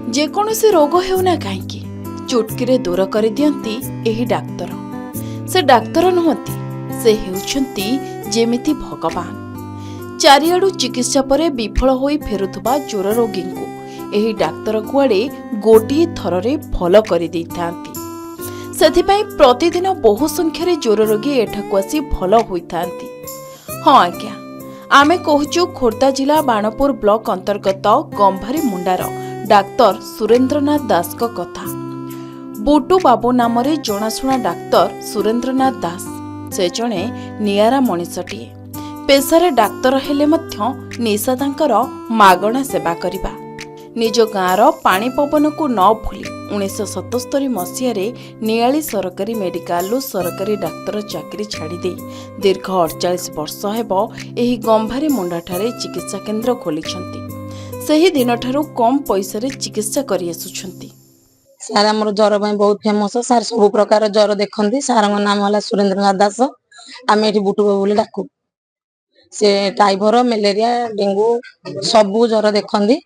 जेकोसी रोग हेउना काहींकी चुटकीरे दूर कर दियंती एही डाक्तर। से डाक्तर नुहंती, से हेउछंती जेमिति भगवान। चारिआडु चिकित्सा परे विफल होई फेरुथबा ज्वर रोगी को एही डाक्तर कुआडे गोटिए थररे भल करि दैथांती। सेथिपई प्रतिदिन बहु संख्यारे ज्वर रोगी एठाकु आसी भल होइथांती। हाँ आज्ञा, आमे कहूचु खोर्धा जिला बाणपुर ब्लॉक अंतर्गत गंभारी मुंडार डाक्तर सुरेंद्रनाथ दास को कथा। बुटू बाबू नाम जनाशुना डाक्तर सुरेंद्रनाथ दास से जणे नियारा मनीषटीए। पेशारे डाक्तर हेले मध्य निशा तांकर मागणा सेवा करिबा। निज गाँर पानी पवन को न भूली 1977 मसीह नियाली सरकारी मेडिकल सरकारी डाक्तर चाकरी छाड़ी दीर्घ 48 वर्ष हेबो एही गंभारी मुंडाठारे चिकित्सा केन्द्र खोलिछंती। सही दिन ठारू कम पैसा रे चिकित्सा करि आसुछंती। सार हमर ज्वर में बहुत फेमस। सार सब प्रकार ज्वर देखंती। सार नाम होला सुरेंद्रनाथ दास। आमे एठी बुटू बोली डाकू। से टाइफर मलेरिया डेंगू सब ज्वर देखंती।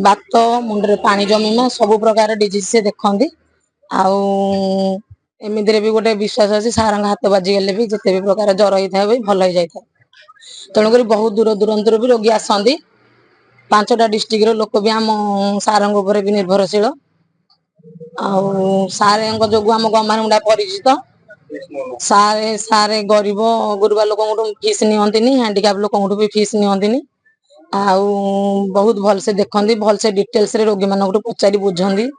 बात मुंडरे पानी जमीमा सब प्रकार डिजीज से देखंती। आउ एमिदरे भी गोटे विश्वास अछि सार हाथ बाजी गले भी जते भी प्रकार ज्वर होई थाए भल हो जाय थाए। तणु करी बहुत दूर दूरांतर भी रोगी आसंती। 5टा डिस्ट्रिक्ट रो लोक भी आम सारंग ऊपर भी निर्भरशील। सारे जो आम गमारुंडा परिचित। सारे सारे गरीब गुरुबा लोक फीस नियंतिनी, हैंडिकैप लोक भी फीस नियंतिनी। बहुत भल से देखंती, भल से डिटेल्स रे रोगी मानक पचारि बुझंती।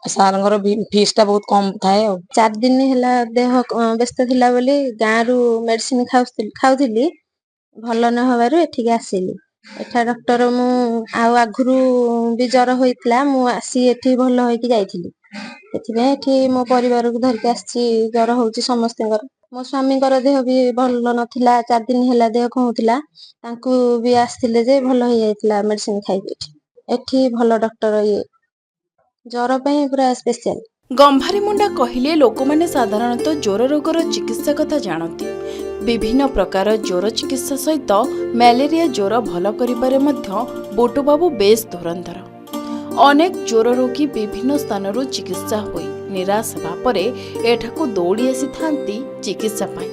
सारंगर फीस टा बहुत कम थाए। 4 दिन हैला देह व्यस्त थिला बोली गाँरु मेडिसिन खाउथिली, भल न होबारु एठिक आसिली। एठा डॉक्टर मु आगुरु भी ज्वर होइतला, मु आसी एठी भल होइकी जाइथिली। एथिबे एठी मो परिवार को धरके आसी ज्वर होउची समस्तकर। मो स्वामी कर देह भी भल नथिला, 4 दिन हैला देह कहउथिला, तांकु भी आस्थिले जे भल होई जाइतला मेडिसिन खाइके। एठी भल डॉक्टर ये ज्वर पई पूरा स्पेशल। गंभारी मुंडा कहिले लोकमाने साधारणतः ज्वर रोगर चिकित्सा कथा जानती। विभिन्न प्रकार ज्वर चिकित्सा सहित मलेरिया ज्वर भल करिबारे मध्य बुटू बाबू बेस धुरंधर। अनेक ज्वर रोगी विभिन्न स्थानरू चिकित्सा होई निराश हेबा परे एठाकु दौड़ी आसी थांती चिकित्सा पाई,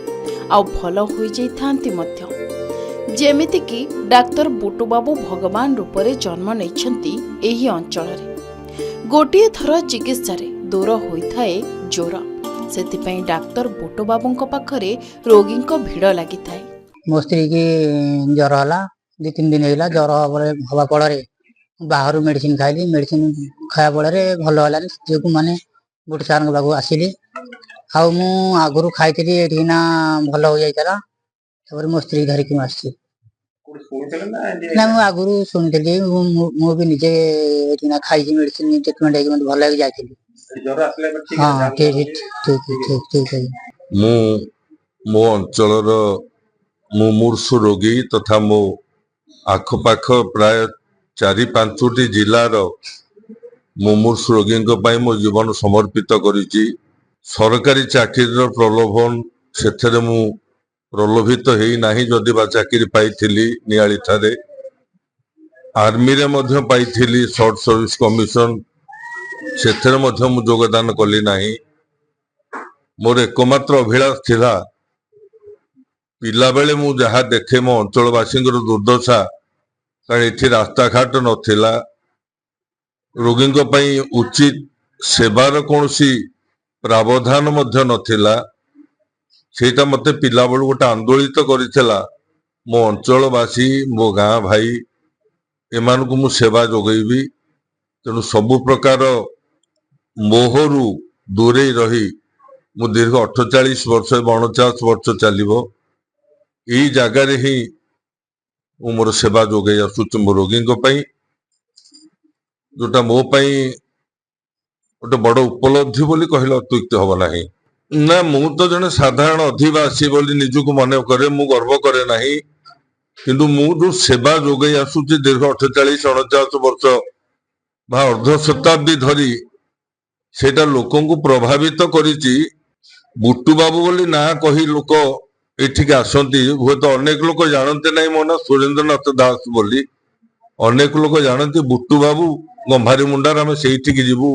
आ भल होई जाई थांती मध्य। जेमिति कि डाक्तर बुटू बाबू भगवान रूपरे जन्म नैछंती एही अंचल रे। गोटिए थर चिकित्सा रे दूर होइथाए ज्वर। सेतिपई डाक्तर बुटू बाबूंको पाखरे रोगींको भिड़ लागि थाए। मो स्त्री की ज्वर हला 2-3 दिन हैला। ज्वर हवा पड़े बाहर मेडिसिन खाइली। मेडिसिन खाया पड़े भल हलानी। जो माने बुटू सार पाखु आसिली। आउ मु आगुरु खाइଥିଲି एठी ना भल हो जाइतला। तबर मो स्त्री धरिकी आसी ना मु आगुरु सुनिଥିଲି। मु भी निजे एठी ना खाइছি मेडिसिन ट्रीटमेंट हेकी मते भल लागी जाइଥିଲି। ज्वर आसले ठीक हां ठीक है। मु मो अंचलर मुमूर्षु रोगी तथा मो आखपाख प्राय 4-5टी जिलार मुमूर्षु रोगी मो जीवन समर्पित करिछि। सरकारी चाकरी प्रलोभन सेथरे मु प्रलोभित हेई नाही। जदि बा चाकरी पाइथिली नियाली थारे, आर्मी रे मध्य पाइथिली शॉर्ट सर्विस कमिशन, सेथरे मध्य मु योगदान कली नाही। मोर एकमात्र अभिलाष थिला पिला बेले मु जहा देखे मो अंचलवासी दुर्दशा, कारण एठी रास्ता घाट नथिला, रोगी उचित सेवार कौनसी प्रावधान मध्य नथिला। सेटा मते पिला बेलु गोटे आंदोलित करिथिला। मो अंचलवासी मो गाँ भाई एमानकु मु सेवा जोगैबी। तेणु सबु प्रकार मोहरु दूरे रही मु दीर्घ 48 वर्ष 49 वर्ष चलिबो एई जगार ही मोर सेवा जोगे आसुच मो रोगी जोटा मो पई गोटे बड़ उपलब्धि बोली कहले अत्युक्त हब नाही। ना मु तो जने साधारण अधिवासी बोली निजुक मन करे, मु गर्व करे नाही। किंतु मु जो सेवा जोगे आसुच दीर्घ 48-49 वर्ष बा अर्ध शताब्दी धरी सेटा लोकंकु प्रभावित करिछि। बुटू बाबू बोली ना कही लोक एठिक आसंती। हुए तो अनेक लोक जानते नहीं मो ना सुरेंद्रनाथ दास बोली। ଅନେକ ଲୋକ ଜାଣନ୍ତି ବୁଟୁ ବାବୁ ଗମ୍ଭାରୀ ମୁଣ୍ଡାର, ଆମେ ସେଇଠିକି ଯିବୁ,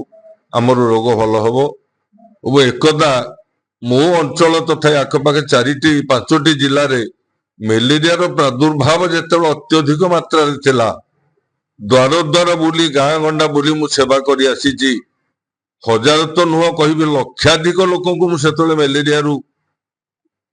ଆମର ରୋଗ ଭଲ ହବ। ଏବଂ ଏକଦା ମୋ ଅଞ୍ଚଳ ତଥା ଆଖପାଖ 4-5ଟି ଜିଲ୍ଲାରେ ମ୍ୟାଲେରିଆର ପ୍ରାଦୁର୍ଭାବ ଯେତେବେଳେ ଅତ୍ୟଧିକ ମାତ୍ରାରେ ଥିଲା, ଦ୍ୱାର ଦ୍ୱାର ବୁଲି ଗାଁ ଗଣ୍ଡା ବୁଲି ମୁଁ ସେବା କରି ଆସିଛି। ହଜାର ତ ନୁହଁ, କହିବି ଲକ୍ଷାଧିକ ଲୋକଙ୍କୁ ମୁଁ ସେତେବେଳେ ମ୍ୟାଲେରିଆରୁ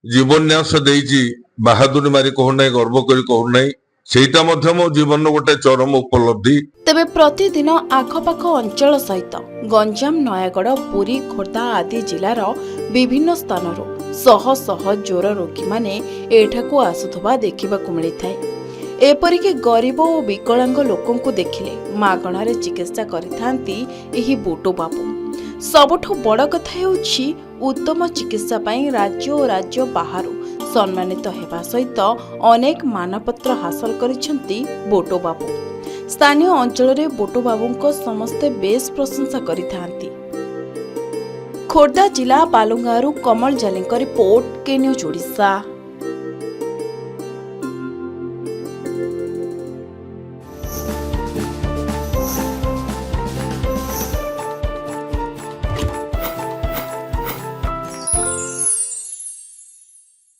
ଜୀବନ୍ୟାସ ଦେଇଛି। ବାହାଦୁରୀ ମାରି କହୁନାହିଁ, ଗର୍ବ କରି କହୁନାହିଁ, ସେଇଟା ମଧ୍ୟ ମୋ ଜୀବନର ଗୋଟେ ଚରମ ଉପଲବ୍ଧି। ତେବେ ପ୍ରତିଦିନ ଆଖପାଖ ଅଞ୍ଚଳ ସହିତ ଗଞ୍ଜାମ, ନୟାଗଡ଼, ପୁରୀ, ଖୋର୍ଦ୍ଧା ଆଦି ଜିଲ୍ଲାର ବିଭିନ୍ନ ସ୍ଥାନରୁ ଶହ ଶହ ଜ୍ୱର ରୋଗୀମାନେ ଏଠାକୁ ଆସୁଥିବା ଦେଖିବାକୁ ମିଳିଥାଏ। ଏପରିକି ଗରିବ ଓ ବିକଳାଙ୍ଗ ଲୋକଙ୍କୁ ଦେଖିଲେ ମାଗଣାରେ ଚିକିତ୍ସା କରିଥାନ୍ତି ଏହି ବୁଟୁ ବାବୁ। ସବୁଠୁ ବଡ଼ କଥା ହେଉଛି ଉତ୍ତମ ଚିକିତ୍ସା ପାଇଁ ରାଜ୍ୟ ଓ ରାଜ୍ୟ ବାହାରୁ ସମ୍ମାନିତ ହେବା ସହିତ ଅନେକ ମାନପତ୍ର ହାସଲ କରିଛନ୍ତି ବୁଟୁ ବାବୁ। ସ୍ଥାନୀୟ ଅଞ୍ଚଳରେ ବୁଟୁ ବାବୁଙ୍କ ସମସ୍ତେ ବେଶ ପ୍ରଶଂସା କରିଥାନ୍ତି। ଖୋର୍ଦ୍ଧା ଜିଲ୍ଲା ବାଲୁଗାଁରୁ କମଳ ଜାଲିଙ୍କ ରିପୋର୍ଟ, କେ ନ୍ୟୁଜ୍ ଓଡ଼ିଶା।